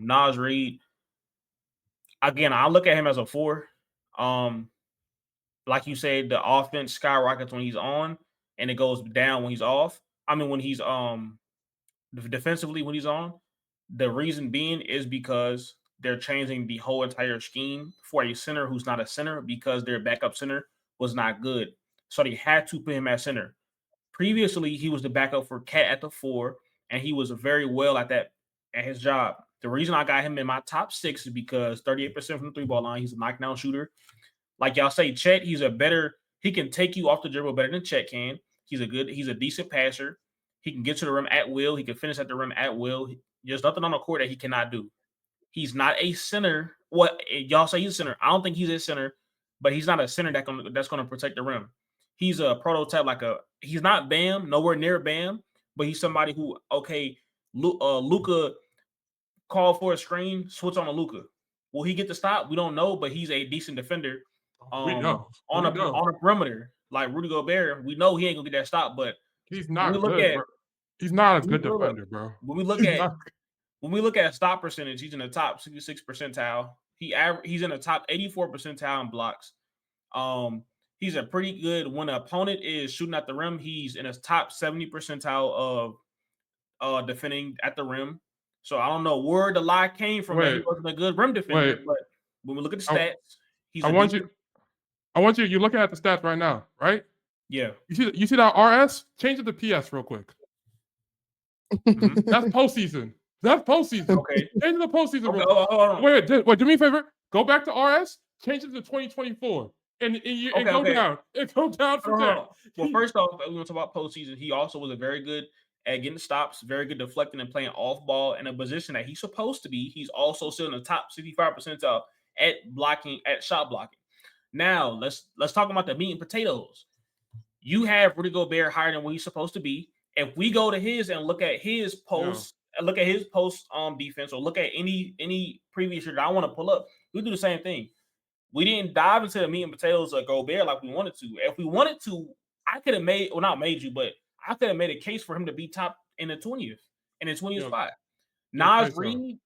Naz Reid, again, I look at him as a 4. Like you said, the offense skyrockets when he's on, and it goes down when he's off. I mean, when he's defensively when he's on. The reason being is because they're changing the whole entire scheme for a center who's not a center because their backup center was not good. So they had to put him at center. Previously, he was the backup for Cat at the 4, and he was very well at his job. The reason I got him in my top 6 is because 38% from the 3-ball line. He's a knockdown shooter. Like y'all say, Chet, he can take you off the dribble better than Chet can. He's a decent passer. He can get to the rim at will. He can finish at the rim at will. There's nothing on the court that he cannot do. He's not a center. What y'all say he's a center? I don't think he's a center, but he's not a center that's going to protect the rim. He's a prototype, he's not Bam, nowhere near Bam, but he's somebody who Luka called for a screen, switch on to Luka. Will he get the stop? We don't know, but he's a decent defender. We know. On a perimeter, like Rudy Gobert, we know he ain't gonna get that stop, but he's not good. Bro. He's not a good defender, bro. When we look at stop percentage, he's in the top 66 percentile. He's in the top 84 percentile in blocks. He's a pretty good when an opponent is shooting at the rim. He's in his top 70 percentile of defending at the rim. So I don't know where the lie came from that he wasn't a good rim defender, but when we look at the stats, I want you looking at the stats right now, right? Yeah. You see that RS? Change it to PS real quick. Mm-hmm. That's postseason. Okay. Change it to postseason. Okay, hold on. Wait, do me a favor. Go back to RS. Change it to 2024. And go down. It go down from there. Well, first off, we want to talk about postseason. He also was very good at getting stops, very good deflecting and playing off ball in a position that he's supposed to be. He's also still in the top 65 percentile at shot blocking. Now let's talk about the meat and potatoes. You have Rudy Gobert higher than what he's supposed to be. If we go to his and look at his post, defense, or look at any previous year that I want to pull up, we do the same thing. We didn't dive into the meat and potatoes of Gobert like we wanted to. If we wanted to, I could have not made you, but I could have made a case for him to be top in the 20th spot. Naz Reid,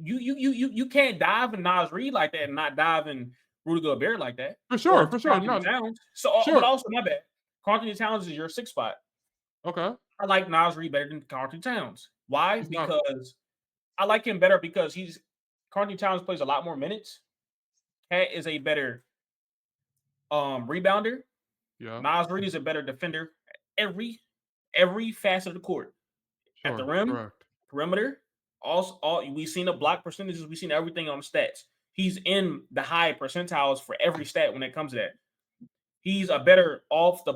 you can't dive in Naz Reid like that and not dive in Rudy Gobert like that. For sure. No. Towns. So, but also, my bad. Karl-Anthony Towns is your 6th spot. Okay. I like Naz Reid better than Karl-Anthony Towns. Why? Because I like him better because Karl-Anthony Towns plays a lot more minutes. Cat is a better rebounder. Yeah. Naz Reid is a better defender every facet of the court. At the rim, perimeter, all we've seen the block percentages, we've seen everything on the stats. He's in the high percentiles for every stat when it comes to that. He's a better off the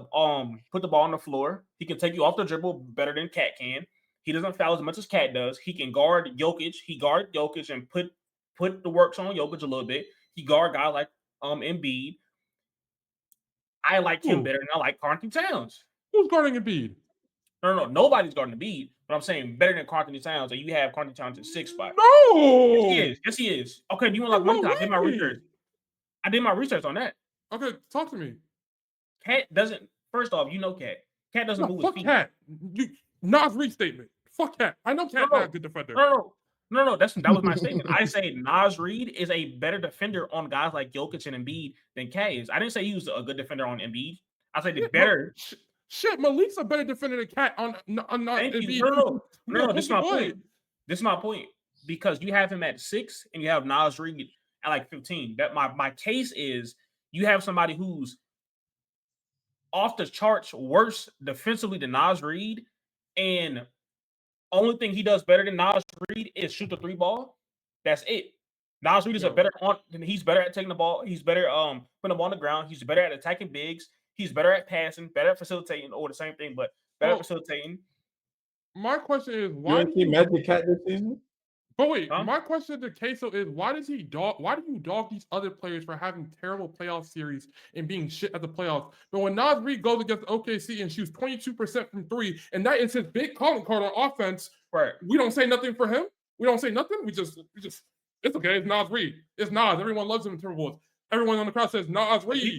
put the ball on the floor. He can take you off the dribble better than Cat can. He doesn't foul as much as Cat does. He can guard Jokic. He guarded Jokic and put the works on Jokic a little bit. He guard guys like Embiid. I like him better than I like Karl-Anthony Towns. Who's guarding Embiid? No, nobody's guarding Embiid. But I'm saying better than Karl-Anthony Towns, and you have Karl-Anthony Towns in 6th spot. No, yes, he is. Okay, do you want like one time? I did my research. I did my research on that. Okay, talk to me. Cat doesn't. First off, you know Cat. Cat doesn't move his feet. Cat. Naz Reid statement. Fuck Cat. I know Cat not a good defender. No. That was my statement. I say Naz Reid is a better defender on guys like Jokic and Embiid than Cat is. I didn't say he was a good defender on Embiid. I said the better. Shit, Malik's a better defender than Cat on Embiid. No. This is my point. This is my point because you have him at 6 and you have Naz Reid at like 15. That my case is you have somebody who's off the charts worse defensively than Naz Reid, and only thing he does better than Naz Reid is shoot the 3-ball. That's it. Naz Reid is he's better at taking the ball. He's better putting the ball on the ground. He's better at attacking bigs. He's better at passing, better at facilitating, or the same thing, but better at facilitating. My question is why did he Magic Cat this season? But wait, my question to KSO is why do you dog these other players for having terrible playoff series and being shit at the playoffs? But when Naz Reid goes against OKC and shoots 22% from 3, and that is his big calling card on offense, right? We don't say nothing for him. We don't say nothing. We just it's okay. It's Naz Reid. It's Naz. Everyone loves him in Timberwolves. Everyone on the crowd says Naz Reid.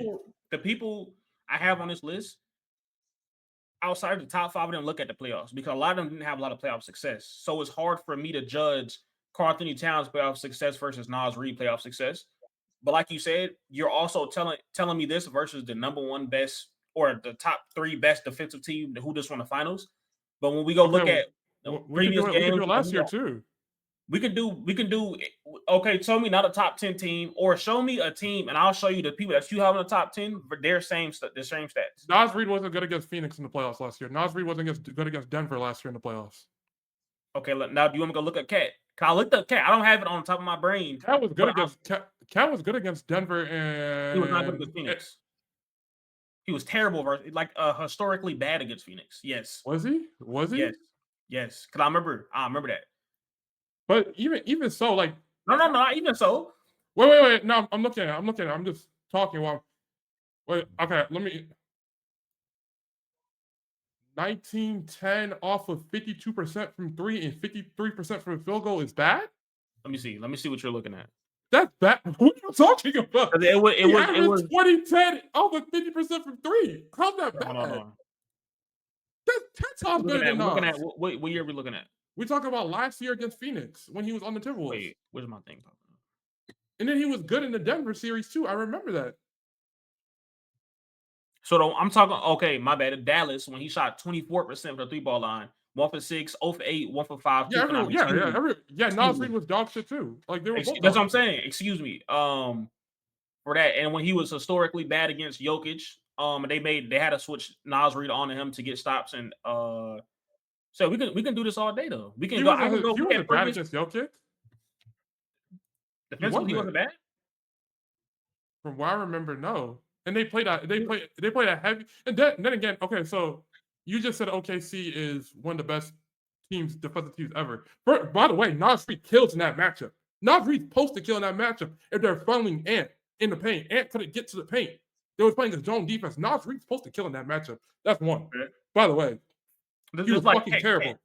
The people I have on this list, outside of the top 5 of them, look at the playoffs because a lot of them didn't have a lot of playoff success. So it's hard for me to judge Karl Anthony Towns playoff success versus Naz Reid playoff success. But like you said, you're also telling me this versus the number one best or the top 3 best defensive team who just won the finals. But when we go Okay, look at the we can previous do it. We can do games, it last year too. we can do. Okay, tell me not a top 10 team, or show me a team, and I'll show you the people that you have in the top 10 for their same stats. Naz Reid wasn't good against Phoenix in the playoffs last year. Naz Reid wasn't good against Denver last year in the playoffs. Okay, now do you want me to go look at Cat? Can I look up Cat? I don't have it on top of my brain. Cat was good against Cat was good against Denver, and he was not good against Phoenix. He was terrible, like historically bad against Phoenix. Yes. Was he? Was he? Yes. Because I remember that. But even so, like no, even so. Wait. No, I'm looking at it. I'm just talking while. Wait. Okay, let me. 1910 off of 52% from 3 and 53% from field goal is bad? Let me see what you're looking at. That's bad. What are you talking about? It was 2010 off of 50% from 3. How's that bad? No. That's 10 times better than Naz. Looking at what year are we looking at? We're talking about last year against Phoenix when he was on the Timberwolves. Wait, where's my thing? And then he was good in the Denver series too. I remember that. So I'm talking. Okay, my bad. Dallas when he shot 24% from the 3-ball line, 1 for 6, 0 for 8, 1 for 5. Naz Reid was dog shit too. Like they were both. That's what I'm saying. Excuse me. For that, and when he was historically bad against Jokic, they had to switch Naz Reid onto him to get stops, and so we can do this all day though. We can go. I can go. He wasn't bad against Jokic. Defensively, he wasn't bad. From what I remember, no. And they played a heavy. And then again, okay, so you just said OKC is one of the best defensive teams ever. By the way, Naz Reid kills in that matchup. Naz Reid's supposed to kill in that matchup if they're funneling Ant in the paint. Ant couldn't get to the paint. They was playing the zone defense. Naz Reid's supposed to kill in that matchup. That's one. Okay. By the way, he was fucking terrible.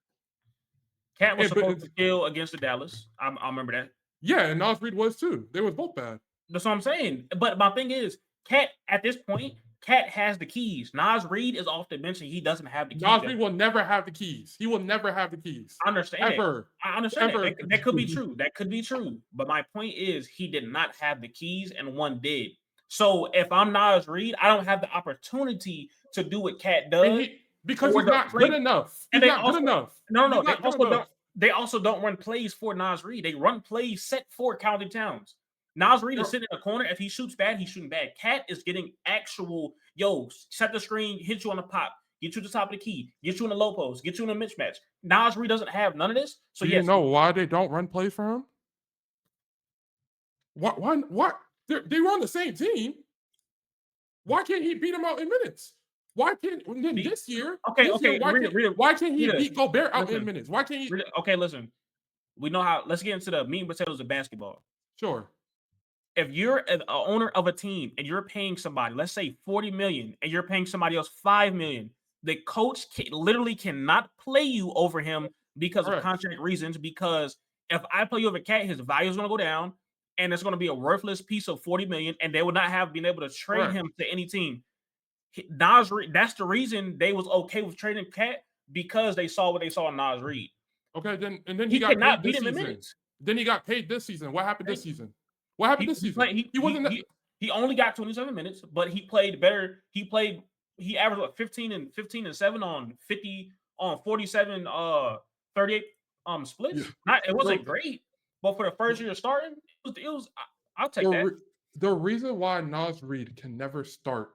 Cat was supposed to kill against the Dallas. I remember that. Yeah, and Naz Reid was too. They was both bad. That's what I'm saying. But my thing is, Cat at this point, Cat has the keys. Naz Reid is off the bench and he doesn't have the keys. Naz Reid will never have the keys. He will never have the keys. I understand. Ever. I understand. That could be true. That could be true. But my point is, he did not have the keys and one did. So if I'm Naz Reid, I don't have the opportunity to do what Cat does because he's not good enough. He's not good enough. No. They also don't run plays for Naz Reid. They run plays set for Karl Anthony Towns. Naz Reid is sitting in a corner. If he shoots bad, he's shooting bad. Cat is getting actual, set the screen, hit you on the pop, get you to the top of the key, get you in the low post, get you in a mismatch. Naz Reid doesn't have none of this. So you know why they don't run plays for him? Why? They were on the same team. Why can't he beat him out in minutes? Why can't this year? Why can't he beat Gobert out in minutes? Why can't he? Okay, listen. We know how. Let's get into the meat and potatoes of basketball. Sure. If you're an owner of a team and you're paying somebody, let's say $40 million, and you're paying somebody else $5 million, the coach literally cannot play you over him because of contract reasons. Because if I play you over Cat, his value is going to go down, and it's going to be a worthless piece of $40 million, and they would not have been able to trade him to any team. Naz Reid, that's the reason they was okay with trading Cat, because they saw what they saw in Naz Reid. Okay, then he got paid this season. Then he got paid this season. What happened this season? What happened this season? He only got 27 minutes, but he played better. He averaged 15 and 7 on 47 38 splits. Yeah. It wasn't great, but for the first year starting, it was I'll take that. The reason why Naz Reid can never start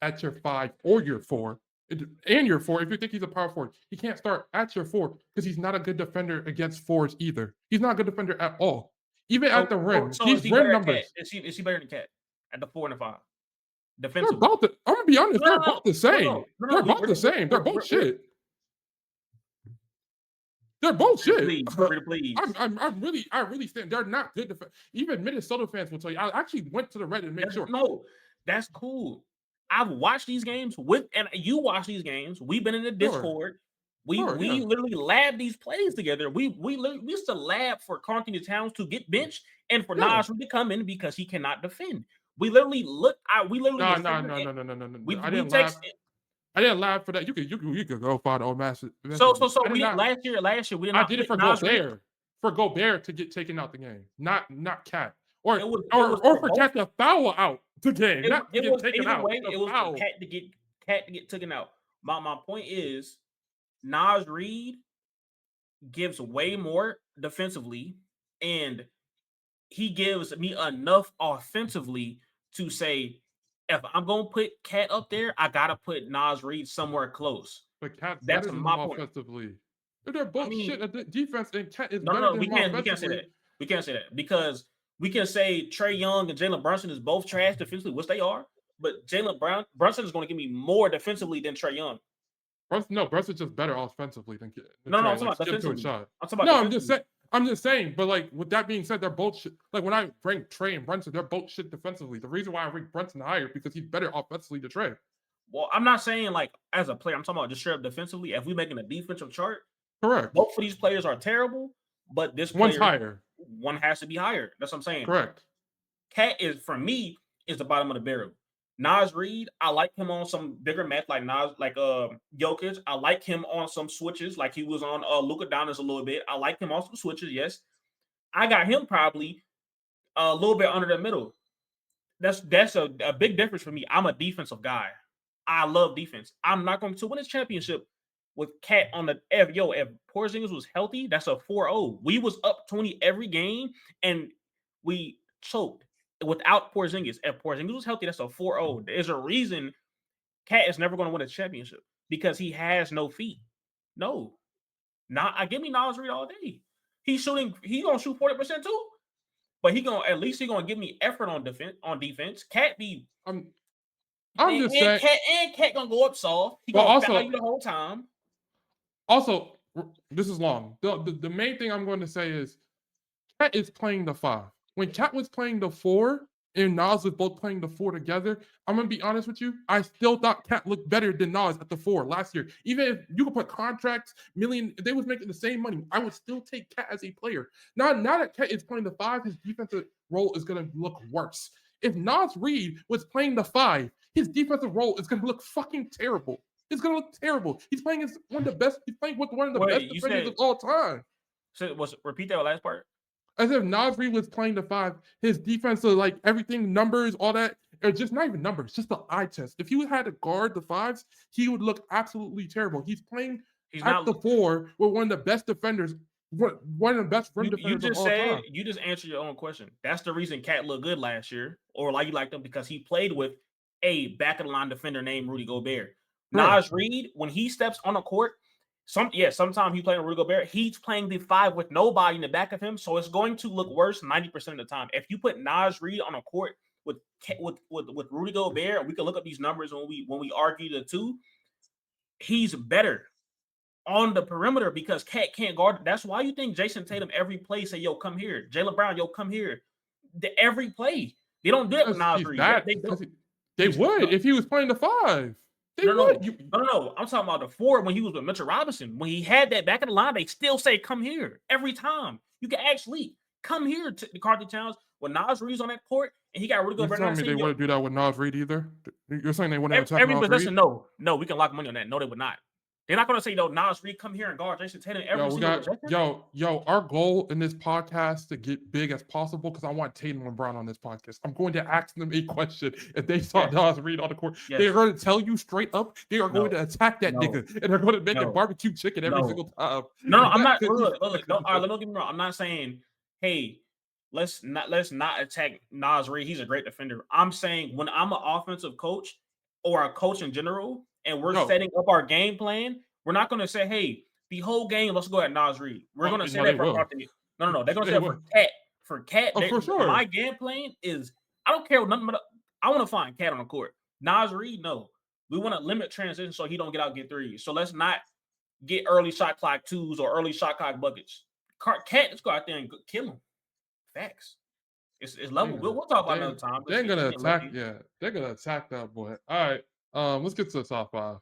at your 5 or your 4 and your 4, if you think he's a power forward, he can't start at your 4 because he's not a good defender against 4s either. He's not a good defender at all. Even at the rim, he's rim numbers. Is he better than Cat at the 4 and the 5? Defensively, I'm gonna be honest. They're both the same. They're both the same. They're both shit. They're both shit. Please. I really stand. They're not good. Even Minnesota fans will tell you. I actually went to the Reddit and made sure. No, that's cool. I've watched these games and you watch these games. We've been in the Discord. We literally lab these plays together. We used to lab for Karl Anthony Towns to get benched and for Naz Reid to come in because he cannot defend. We literally look. No. I didn't laugh for that. You could go find old master. Last year we didn't. I did it for Gobert. for Gobert to get taken out the game, not Cat. Or it was for for both. Cat to foul out the game, not to It get was taken either out. way. The It was for foul. Cat to get taken out. My point is, Naz Reid gives way more defensively, and he gives me enough offensively to say, if I'm gonna put Cat up there, I gotta put Naz Reid somewhere close. But Cat's That's better than him my point. offensively. They're I both shit mean, at the defense, and Cat is no, no, better no, than him we can't say offensively. that. We can't say that because we can say Trey Young and Jalen Brunson is both trash defensively, which they are. But Brunson is going to give me more defensively than Trey Young. Brunson's just better offensively than No, no, Trey. I'm talking Like, about skip to a defensively. shot. I'm talking about No, defensively. I'm just saying. But like with that being said, they're both shit. Like when I rank Trey and Brunson, they're both shit defensively. The reason why I rank Brunson higher because he's better offensively than Trey. Well, I'm not saying like as a player. I'm talking about just straight up defensively. If we making a defensive chart, Correct. both of these players are terrible, but this One's player, higher. one has to be higher. That's what I'm saying. Correct. Cat is for me is the bottom of the barrel. Naz Reid, I like him on some bigger match like Jokic. I like him on some switches, like he was on Luka Doncic a little bit. I like him on some switches. Yes, I got him probably a little bit under the middle. That's a big difference for me. I'm a defensive guy. I love defense. I'm not going to win this championship with Cat on the if Porzingis was healthy, that's a 4-0. We was up 20 every game and we choked without Porzingis. If Porzingis was healthy, that's a 4-0. There's a reason Cat is never going to win a championship because he has no feet. No. Not I give me Naz Reid all day. He's shooting, he gonna shoot 40% too. But he gonna give me effort on defense. Cat be I'm and just saying. Cat gonna go up soft. He But gonna foul also, you the whole time. Also, this is long. The main thing I'm going to say is Cat is playing the 5. When Cat was playing the 4 and Nas was both playing the 4 together, I'm going to be honest with you, I still thought Cat looked better than Nas at the 4 last year. Even if you could put contracts, if they was making the same money, I would still take Cat as a player. Now that Cat is playing the 5, his defensive role is going to look worse. If Naz Reid was playing the 5, his defensive role is going to look fucking terrible. It's gonna look terrible. He's playing as one of the best. He's playing with one of the best defenders of all time. So repeat that last part. As if Naz Reid was playing the 5, his defensive, like everything, numbers, all that, are just not even numbers, just the eye test. If he had to guard the 5s, he would look absolutely terrible. He's playing at the 4 with one of the best defenders, one of the best rim defenders of all time. You just answered your own question. That's the reason Cat looked good last year, or like you liked him because he played with a back of the line defender named Rudy Gobert. Naz Reid, when he steps on the court, sometimes he's playing Rudy Gobert. He's playing the 5 with nobody in the back of him, so it's going to look worse 90% of the time. If you put Naz Reid on a court with Rudy Gobert, and we can look up these numbers when we argue the two, he's better on the perimeter because Cat can't guard. That's why you think Jason Tatum every play say, "Yo, come here." Jaylen Brown, "Yo, come here." Every play, they don't do it with Naz Reid. They would if he was playing the 5. No. I'm talking about the 4 when he was with Mitchell Robinson. When he had that back of the line, they still say, "Come here" every time. You can actually come here to the Carter Towns when Naz Reid's on that court and he got Rudy Gobert. You're telling me they wouldn't do that with Naz Reid either? You're saying they wouldn't attack every Naz possession? Reid? No, we can lock money on that. No, they would not. They're not going to say, "No, Naz Reid, come here and guard Jason Tatum." Our goal in this podcast to get big as possible because I want Tatum and Brown on this podcast. I'm going to ask them a question if they saw Naz Reid on the court. They're going to tell you straight up they are going to attack that nigga and they're going to make it barbecue chicken every single time. No, I'm not. Look, all right, let me get me wrong. I'm not saying, hey, let's not attack Naz Reid. He's a great defender. I'm saying when I'm an offensive coach or a coach in general, and we're setting up our game plan, we're not going to say, "Hey, the whole game, let's go at Naz Reid." We're going to say that for no. They're going to say for Cat. For Cat, for sure. My game plan is I don't care nothing. I want to find Cat on the court. Naz Reid, no. We want to limit transition so he don't get threes. So let's not get early shot clock 2s or early shot clock buckets. Cat, let's go out there and kill him. Facts. It's level. We'll talk about another time. They're gonna attack. Yeah, they're gonna attack that boy. All right. Let's get to the top 5.